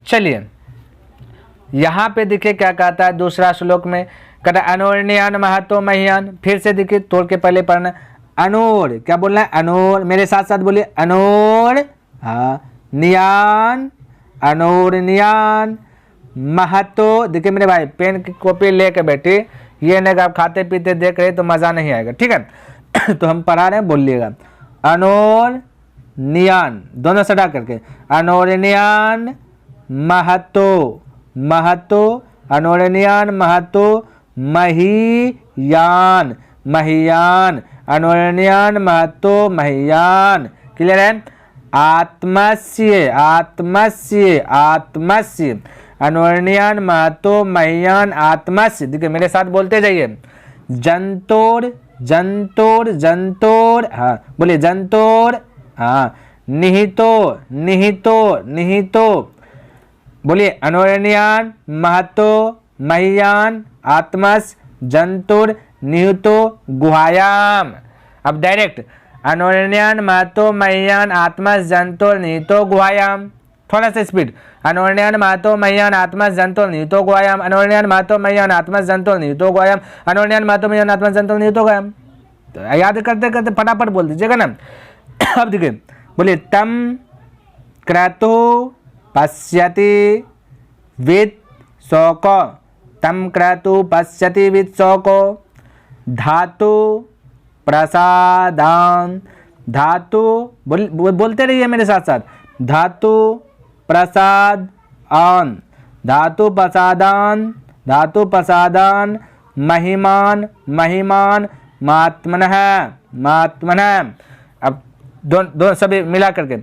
चलिए यहाँ पे देखिए क्या कहता है दूसरा श्लोक में, कहता है अनोरण्यान महतो मह्यान। फिर से देखिए तोड़ के पहले पढ़ना, अनोर, क्या बोलना है, अनोर, मेरे साथ साथ बोलिए अनोर, हाँ, नियान, अनोर नियान महतो। देखिए मेरे भाई पेन की कॉपी लेके बैठे, ये नहीं आप खाते पीते देख रहे तो मज़ा नहीं आएगा, ठीक है। तो हम पढ़ा रहे हैं, बोलिएगा अनोर नियान, दोनों सटा करके, अनोरनियान महतो, महतो, अनोरनियान महतो महियान, महियान, अनोरनियान महतो महियान। क्लियर है? आत्मस्य, आत्मस्य, आत्मस्य, अनोरनियान महतो महियान आत्मस्य। देखिए मेरे साथ बोलते जाइए, जंतोर, जंतोर, जंतोर, हाँ बोलिए जंतोर, हाँ, निहितो, निहितो, निहितो, बोलिए अनोरनियान महतो महियान आत्मस जंतुर निहितो गुहायाम। अब डायरेक्ट अनोरनियान महतो महियान आत्मस जंतुर निहितो गुहायाम, थोड़ा सा स्पीड, अनोरनियान महतो महियान आत्मस जंतुर निहितो गुहायाम, अनोरनियान महतो महियान आत्मस जंतुर निहितो गुहायाम, अनोरनियान महतो महियान आत्मस जंतुर निहितो गुहायाम। तो याद करते करते फटाफट बोल दीजिएगा ना। अब देखिए बोलिए तम क्रतु पश्यति वित् शोको, तम क्रतु पश्यति वित् शोको, धातु प्रसादान, धातु बोलते रहिए मेरे साथ साथ, धातु प्रसाद आन, धातु प्रसादान, धातु प्रसादान महिमान, महिमान महात्मनः, महात्मनः। अब दो सभी मिला करके,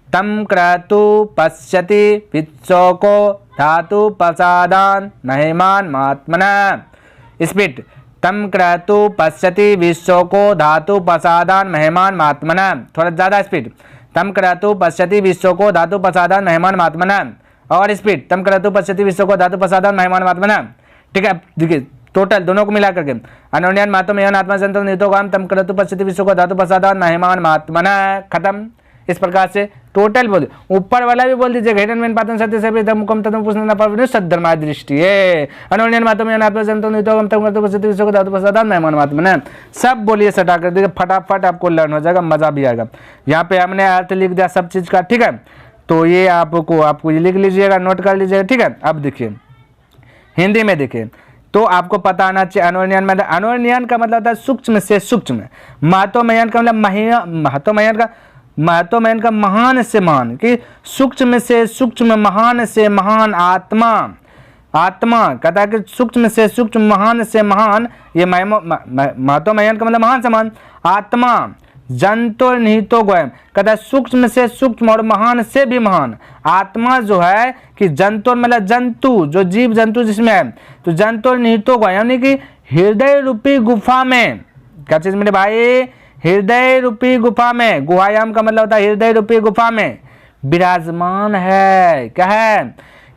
तम क्रतु पश्यति वित्सोको धातु प्रसादान महिमान महात्मनः। स्पीड, तम क्रतु पश्यति विश्वको धातु प्रसादान मेहमान महात्मनः। थोड़ा ज़्यादा स्पीड, तम क्रतु पश्यति विश्वको धातु प्रसादान मेहमान महात्मनः। और स्पीड, तम क्रतु पश्यति विश्वको धातु प्रसादान मेहमान महात्मनः। ठीक है, देखिए टोटल दोनों को मिला करके, अनोन्यान महतो मेहमान आत्मा संतो निहितो गाम तम क्रतु पश्यति विश्वको धातु प्रसादान मेहमान महात्मनः। खत्म। इस प्रकार से टोटल बोल, ऊपर वाला भी बोल दीजिए, घटन में पातन सत्य से मुकम तत्व पुष्ण पावन सद्धर्मा दृष्टि है, अनोन्यान महतो मेहमान आत्मा संतो निहितो गाम तम क्रतु पश्यति विश्वको धातु प्रसादान मेहमान महात्मनः। सब बोलिए सटा कर देखिए, फटाफट आपको लर्न हो जाएगा, मजा भी आएगा। यहाँ पे हमने अर्थ लिख दिया सब चीज का, ठीक है। तो ये आपको ये लिख लीजिएगा, नोट कर लीजिएगा, ठीक है। अब देखिए हिंदी में देखिए तो आपको पता आना चाहिए, अनोन्यान मतलब, अनोन्यान का मतलब होता है सूक्ष्म से सूक्ष्म, महतोमयन का मतलब महतोमयन का महान से महान, कि सूक्ष्म से सूक्ष्म महान से महान आत्मा, आत्मा कहता है कि सूक्ष्म से सूक्ष्म महान से महान, ये महतोमयन का मतलब महान से महान आत्मा, जंतु निहितो गोयम कहता है सूक्ष्म से सूक्ष्म और महान से भी महान आत्मा जो है, कि जंतु मतलब जंतु, जो जीव जंतु जिसमें है, तो जंतु निहितो गोयम यानी कि हृदय रूपी गुफा में, क्या चीज मेरे भाई, हृदय रूपी गुफा में, गुहायाम का मतलब होता है हृदय रूपी गुफा में विराजमान है। क्या है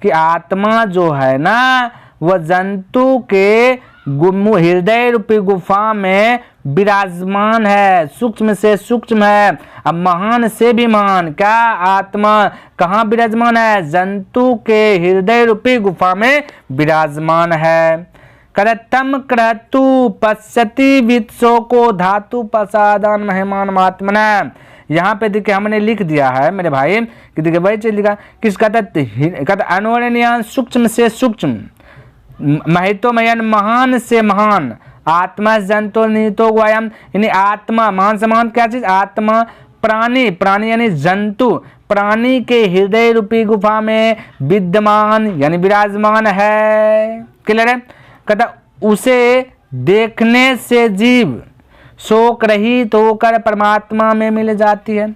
कि आत्मा जो है ना वह जंतु के हृदय रूपी गुफा में विराजमान है, सूक्ष्म से सूक्ष्म है, अब महान से भी महान, क्या आत्मा कहाँ विराजमान है, जंतु के हृदय रूपी गुफा में विराजमान है। करतम क्रतु पश्यति वित्सो को धातु प्रसादान मेहमान महात्मनः। यहाँ पे देखिए हमने लिख दिया है मेरे भाई कि देखिए वही चीज लिखा, किसका कहता अनोरण्यन सूक्ष्म से सूक्ष्म, महितोमयन महान से महान, आत्मा जंतु निहितो गोयम यानी आत्मा महान से महान, क्या चीज, आत्मा, प्राणी, प्राणी यानी जंतु, प्राणी के हृदय रूपी गुफा में विद्यमान यानी विराजमान है। क्लियर है? कहता उसे देखने से जीव शोक रहित होकर परमात्मा में मिल जाती है।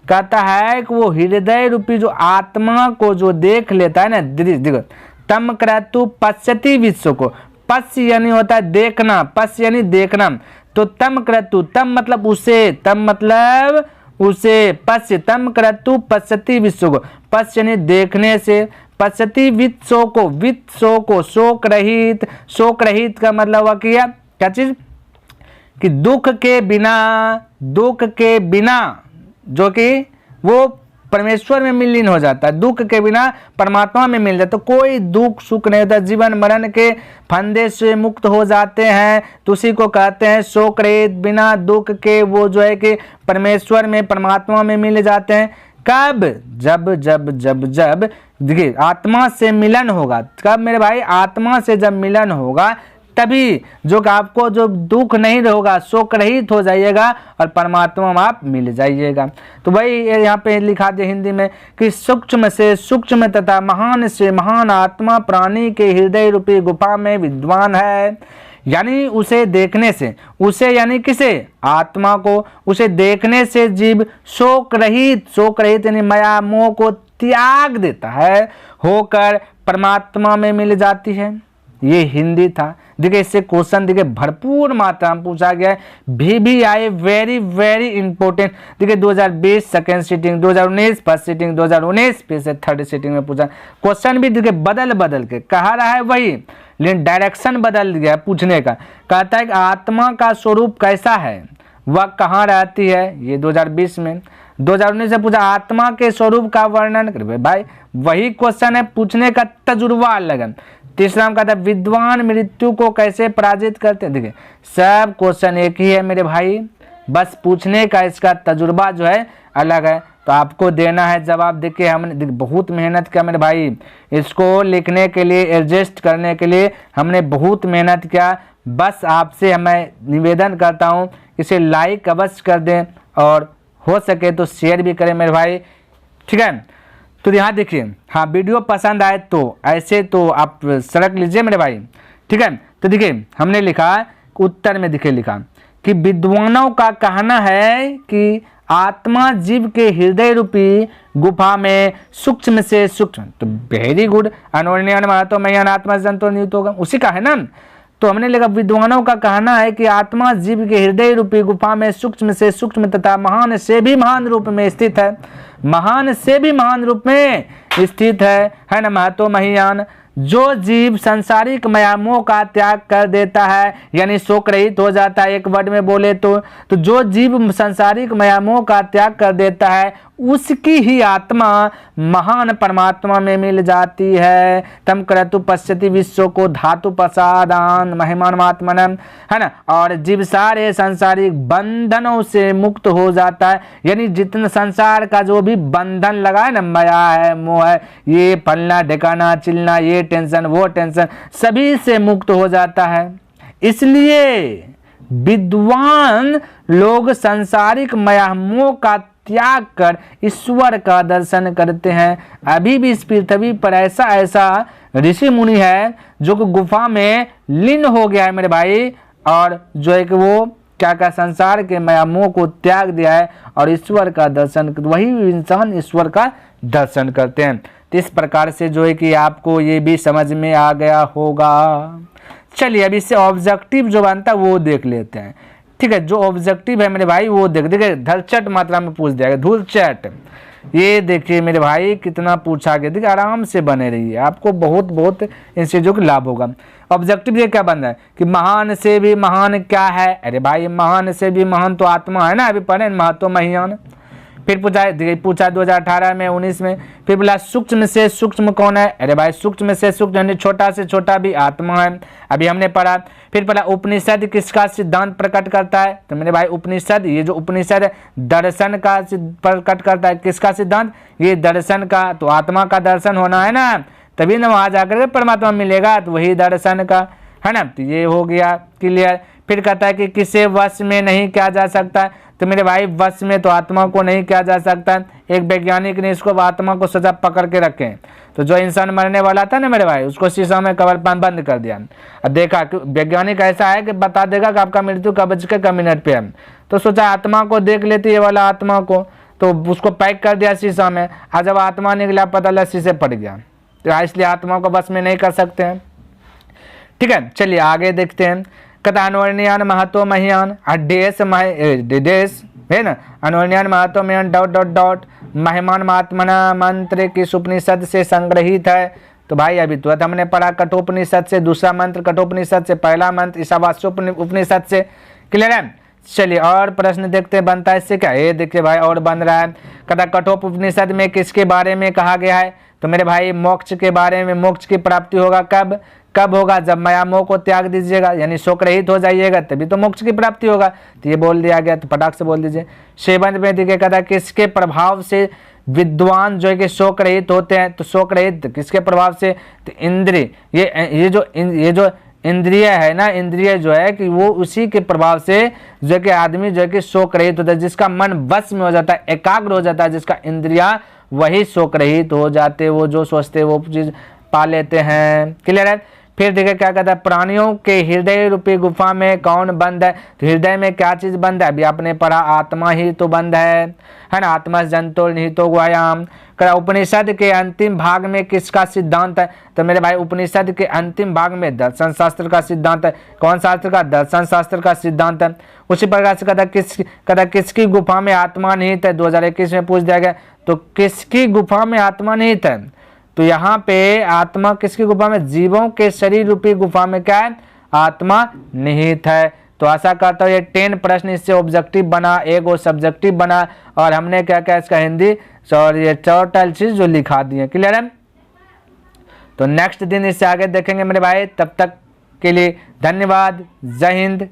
कहता है कि वो हृदय रूपी जो आत्मा को जो देख लेता है ना, देखो तम क्रतु पश्यति विश्व को, पश्य यानी होता है देखना, पश्य यानी देखना, तो तम क्रतु, तम मतलब उसे, तम मतलब उसे, पश्य, तम क्रतु पश्यति विश्व को, पश्य यानी देखने से, पश्यति वित्सो को, वित्सो को शोक रहित, शोक रहित का मतलब हुआ किया क्या चीज, कि दुख के बिना, दुख के बिना, जो कि वो परमेश्वर में विलीन हो जाता है, दुख के बिना परमात्मा में मिल जाता है। तो कोई दुख सुख नहीं होता, जीवन मरण के फंदे से मुक्त हो जाते हैं। तो उसी को कहते हैं शोक रहित, बिना दुख के वो जो है कि परमेश्वर में परमात्मा में मिल जाते हैं। कब? जब जब जब जब देखिए आत्मा से मिलन होगा। कब मेरे भाई? आत्मा से जब मिलन होगा तभी जो आपको जो दुख नहीं होगा, शोक रहित हो जाइएगा और परमात्मा में आप मिल जाइएगा। तो भाई यहाँ पे लिखा दिया हिंदी में कि सूक्ष्म से सूक्ष्म तथा महान से महान आत्मा प्राणी के हृदय रूपी गुफा में विद्वान है। यानी उसे देखने से, उसे यानी किसे? आत्मा को, उसे देखने से जीव शोक रहित यानी माया मोह को त्याग देता है, होकर परमात्मा में मिल जाती है। ये हिंदी था। देखिए इससे क्वेश्चन देखिए भरपूर मात्रा में पूछा गया है। VVI very very important. देखिए 2020 सेकेंड सीटिंग, 2019 फर्स्ट सीटिंग, 2019 फिर से थर्ड सीटिंग में पूछा। क्वेश्चन भी देखिए बदल के कहा रहा है वही, लेकिन डायरेक्शन बदल गया पूछने का। कहता है कि आत्मा का स्वरूप कैसा है, वह कहाँ रहती है, ये 2020 में। 2019 से पूछा आत्मा के स्वरूप का वर्णन कर। भाई वही क्वेश्चन है, पूछने का तजुर्बा अलग है। तीसरा में कहता है विद्वान मृत्यु को कैसे पराजित करते हैं। देखिए सब क्वेश्चन एक ही है मेरे भाई, बस पूछने का इसका तजुर्बा जो है अलग है। तो आपको देना है जवाब। देखिए हमने बहुत मेहनत किया मेरे भाई, इसको लिखने के लिए, एडजस्ट करने के लिए हमने बहुत मेहनत किया। बस आपसे मैं निवेदन करता हूँ इसे लाइक अवश्य कर दें और हो सके तो शेयर भी करें मेरे भाई, ठीक है। तो यहाँ देखिए, हाँ वीडियो पसंद आए तो ऐसे तो आप सड़क लीजिए मेरे भाई, ठीक है। तो देखिए हमने लिखा उत्तर में, देखिए लिखा कि विद्वानों का कहना है कि आत्मा जीव के हृदय रूपी गुफा में सूक्ष्म से सूक्ष्म, तो वेरी गुड, अनोन्यन महतो मय्यन आत्मा संतो नियुक्त होगा, उसी का है ना। तो हमने लिखा विद्वानों का कहना है कि आत्मा जीव के हृदय रूपी गुफा में सूक्ष्म से सूक्ष्म तथा महान से भी महान रूप में स्थित है। महान से भी महान रूप में स्थित है ना महतो महीयान। जो जीव संसारिक मायामोह का त्याग कर देता है, यानी शोक रहित हो जाता है, एक वर्ड में बोले तो जो जीव संसारिक मायामोह का त्याग कर देता है उसकी ही आत्मा महान परमात्मा में मिल जाती है। तम क्रतु पश्यति विश्व को धातु प्रसादान महिमात्मनम, है ना। और जीव सारे संसारिक बंधनों से मुक्त हो जाता है, यानी जितना संसार का जो भी बंधन लगा है ना, माया है, मोह है, ये फलना ढिकाना चिलना, ये टेंशन वो टेंशन, सभी से मुक्त हो जाता है। इसलिए विद्वान लोग संसारिक माया मोह का त्याग कर ईश्वर का दर्शन करते हैं। अभी भी इस पृथ्वी पर ऐसा ऋषि मुनि है जो कि गुफा में लीन हो गया है मेरे भाई, और जो है कि वो क्या संसार के माया मोह को त्याग दिया है और ईश्वर का दर्शन, वही इंसान ईश्वर का दर्शन करते हैं। तो इस प्रकार से जो है कि आपको ये भी समझ में आ गया होगा। चलिए अब इससे ऑब्जेक्टिव जो बनता है वो देख लेते हैं, ठीक है। जो ऑब्जेक्टिव है मेरे भाई वो देखिए धरचट मात्रा में पूछ दिया, धूल चट। ये देखिए मेरे भाई कितना पूछा गया, देखिए आराम से बने रहिए, आपको बहुत इन चीज़ों का लाभ होगा। ऑब्जेक्टिव ये क्या बन रहा है कि महान से भी महान क्या है। अरे भाई महान से भी महान तो आत्मा है ना, अभी पढ़े महतो महीयान। फिर पूछा 2018 में 19 में, फिर बोला सूक्ष्म से सूक्ष्म कौन है। अरे भाई सूक्ष्म से सूक्ष्म यानी छोटा से छोटा भी आत्मा है, अभी हमने पढ़ा। फिर पढ़ा उपनिषद किसका सिद्धांत प्रकट करता है, तो मेरे भाई उपनिषद, ये जो उपनिषद दर्शन का प्रकट करता है, किसका सिद्धांत, ये दर्शन का। तो आत्मा का दर्शन होना है ना, तभी ना वहां जाकर के परमात्मा मिलेगा, तो वही दर्शन का है ना। तो ये हो गया क्लियर। फिर कहता है कि किसे वश में नहीं किया जा सकता, तो मेरे भाई वश में तो आत्मा को नहीं किया जा सकता। एक वैज्ञानिक ने इसको आत्मा को सजा पकड़ के रखे, तो जो इंसान मरने वाला था ना मेरे भाई, उसको शीशा में कवर बंद कर दिया। अब देखा कि वैज्ञानिक ऐसा है कि बता देगा कि आपका मृत्यु कब बज के मिनट पे है, तो सोचा आत्मा को देख लेती है वाला आत्मा को, तो उसको पैक कर दिया शीशा में। आज जब आत्मा निकला पता लगा शीशे पड़ गया, तो इसलिए आत्मा को बस में नहीं कर सकते हैं, ठीक है। चलिए आगे देखते हैं। कथान्वर्ण्यान महतो महीयान डेस है ना, अन्वर्ण्यान महतो महीयान ... महिमान महात्मना मंत्र किस उपनिषद से संग्रहित है। तो भाई अभी तुरंत हमने पढ़ा कठोपनिषद से, दूसरा मंत्र कठोपनिषद से, पहला मंत्र ईशावास्य उपनिषद से, क्लियर है। चलिए और प्रश्न देखते हैं बनता है इससे क्या। ये देखिए भाई और बन रहा है, कहता कठोपनिषद में किसके बारे में कहा गया है, तो मेरे भाई मोक्ष के बारे में। मोक्ष की प्राप्ति होगा कब, कब होगा, जब माया मोह को त्याग दीजिएगा, यानी शोक रहित हो जाइएगा, तभी तो मोक्ष की प्राप्ति होगा। तो ये बोल दिया गया, तो फटाक से बोल दीजिए। सेवन में देखिए कहता है किसके प्रभाव से विद्वान जो है कि शोक रहित होते हैं, तो शोक रहित किसके प्रभाव से, तो इंद्रिय, ये जो इंद्रिय है ना, इंद्रिय जो है कि वो उसी के प्रभाव से जो है कि आदमी जो है कि शोक रहित होता है, जिसका मन वश में हो जाता है, एकाग्र हो जाता है, जिसका इंद्रिया वही शोक रहित हो जाते, वो जो सोचते वो चीज पा लेते हैं। क्लियर है। फिर देखिए क्या कहता है, प्राणियों के हृदय रूपी गुफा में कौन बंद है, तो हृदय में क्या चीज बंद है, अभी आपने पढ़ा आत्मा ही तो बंद है ना, आत्मा जंतो निहितो गुहायाम। उपनिषद के अंतिम भाग में किसका सिद्धांत है, तो मेरे भाई उपनिषद के अंतिम भाग में दर्शन शास्त्र का सिद्धांत है। कौन शास्त्र का, दर्शन शास्त्र का सिद्धांत है। उसी प्रकार से कहता किसकी गुफा में आत्मा निहित है, 2021 में पूछ दिया गया, तो किसकी गुफा में आत्मा निहित है, तो यहाँ पे आत्मा किसकी गुफा में, जीवों के शरीर रूपी गुफा में क्या है, आत्मा निहित है। तो आशा करता हूँ ये 10 प्रश्न इससे ऑब्जेक्टिव बना, एक वो सब्जेक्टिव बना, और हमने क्या क्या इसका हिंदी और ये टोटल चीज जो लिखा दी है। क्लियर है। तो नेक्स्ट दिन इससे आगे देखेंगे मेरे भाई, तब तक के लिए धन्यवाद। जय हिंद।